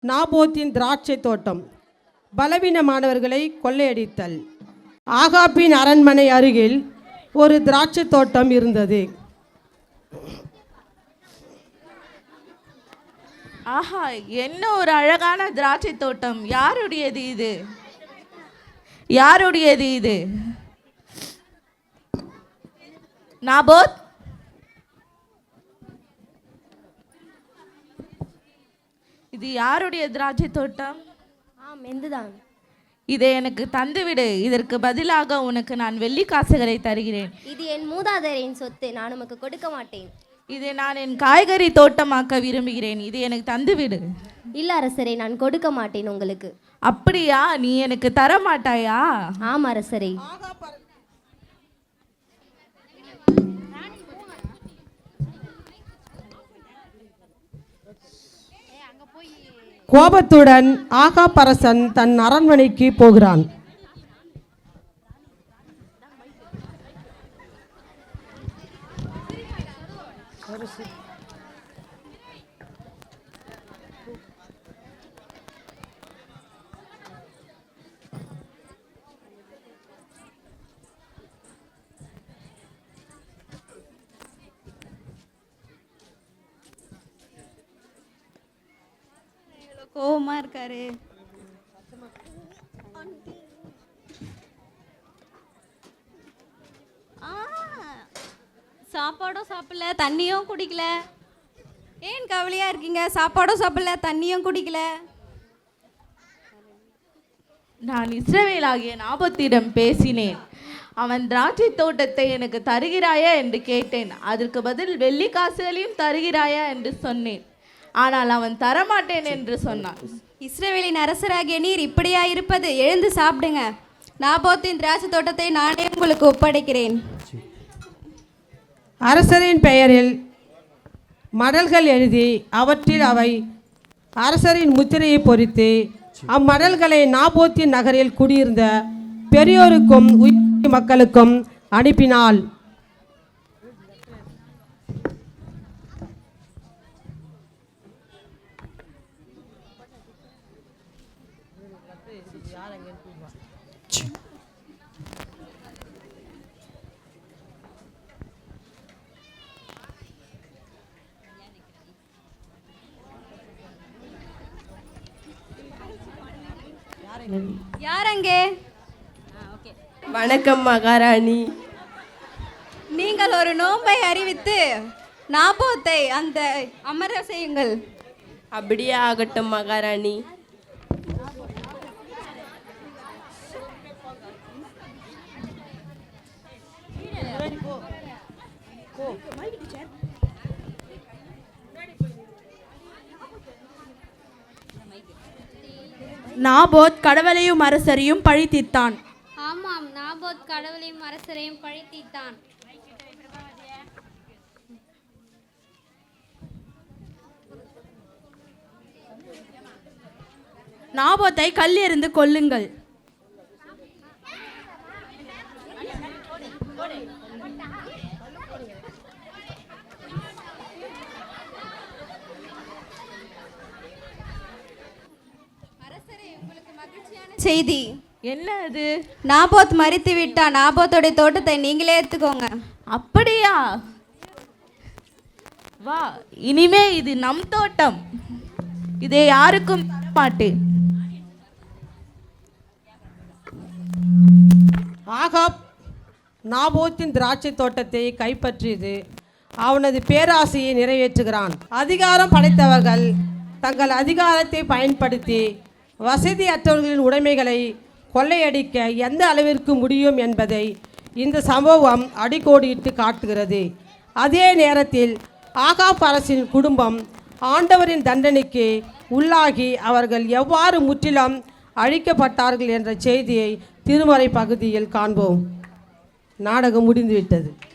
நாபோத்தின் திராட்சை தோட்டம், பலவீனமானவர்களை கொள்ளையடித்தல். ஆகாபின் அரண்மனை அருகில் ஒரு திராட்சை தோட்டம் இருந்தது. ஆஹா, என்ன ஒரு அழகான திராட்சை தோட்டம்! யாருடையது இது? யாருடையது இது? நாபோத், இது யாருடைய திராட்சை தோட்டம்? ஆம், எந்துதான். இதை எனக்கு தந்துவிடு. இதற்கு பதிலாக உனக்கு நான் வெள்ளி காசுகளை தருகிறேன். இது என் மூதாதையரின் சொத்து, நான் உமக்கு கொடுக்க மாட்டேன். இதை நான் என் காய்கறி தோட்டமாக்க விரும்புகிறேன். இது எனக்கு தந்துவிடு. இல்ல அரசரே, நான் கொடுக்க மாட்டேன் உங்களுக்கு. அப்படியா? நீ எனக்கு தர மாட்டாயா? ஆம் அரசரே. கோபத்துடன் ஆகாப் அரசன் தன் அரண்மனைக்கு போகிறான். கோவமா இருக்காரு. சாப்பாடும் சாப்பிடல, தண்ணியும் குடிக்கல. ஏன் கவலையா இருக்கீங்க? சாப்பாடும் சாப்பிடல, தண்ணியும் குடிக்கல. நான் இஸ்ரவேலாகிய நாபோத்திடம் பேசினேன். அவன் திராட்சை தோட்டத்தை எனக்கு தருகிறாயா என்று கேட்டேன். அதற்கு பதில் வெள்ளி காசுகளையும் தருகிறாயா என்று சொன்னேன். ஆனால் அவன் தரமாட்டேன் என்று சொன்னான். இஸ்ரவேலின் அரசராகிய நீர் இப்படியா இருப்பது? எழுந்து சாப்பிடுங்க. நாபோத்தின் திராட்சை தோட்டத்தை நானே உங்களுக்கு ஒப்படைக்கிறேன். அரசரின் பெயரில் மடல்கள் எழுதி அவற்றில் அவை அரசரின் முத்திரையை பொறித்து அம்மடல்களை நாபோத்தின் நகரில் குடியிருந்த பெரியோருக்கும் உயர் மக்களுக்கும் அனுப்பினாள். யார் அங்கே? வணக்கம் மகாராணி. நீங்கள் ஒரு நோன்பை அறிவித்து நாபோத்தை அந்த அமர செய்யுங்கள். அப்படியே ஆகட்டும் மகாராணி. நாபோத் கடவுளையும் அரசரையும் பழி தீர்த்தான். ஆமாம், நாபோத் கடவுளையும் அரசரையும் பழி தீர்த்தான். நாபோத்தை கல்லெறிந்து கொல்லுங்கள். செய்தி என்ன அது? நாபோத் மரித்து விட்டா. நாபோத்தோடைய தோட்டத்தை நீங்களே எடுத்துக்கோங்க. அப்படியா? வா, இனிமே இது நம் தோட்டம். இதை யாருக்கும் மாட்டேன். ஆகாப் நாபோத்தின் திராட்சை தோட்டத்தை கைப்பற்றியது அவனது பேராசையை நிறைவேற்றுகிறான். அதிகாரம் படைத்தவர்கள் தங்கள் அதிகாரத்தை பயன்படுத்தி வசதியற்றவர்களின் உடைமைகளை கொள்ளையடிக்க எந்த அளவிற்கு முடியும் என்பதை இந்த சம்பவம் அடிக்கோடிட்டு காட்டுகிறது. அதே நேரத்தில் ஆகாப் அரசின் குடும்பம் ஆண்டவரின் தண்டனைக்கு உள்ளாகி அவர்கள் எவ்வாறு முற்றிலும் அழிக்கப்பட்டார்கள் என்ற செய்தியை திருமறை பகுதியில் காண்போம். நாடகம் முடிந்துவிட்டது.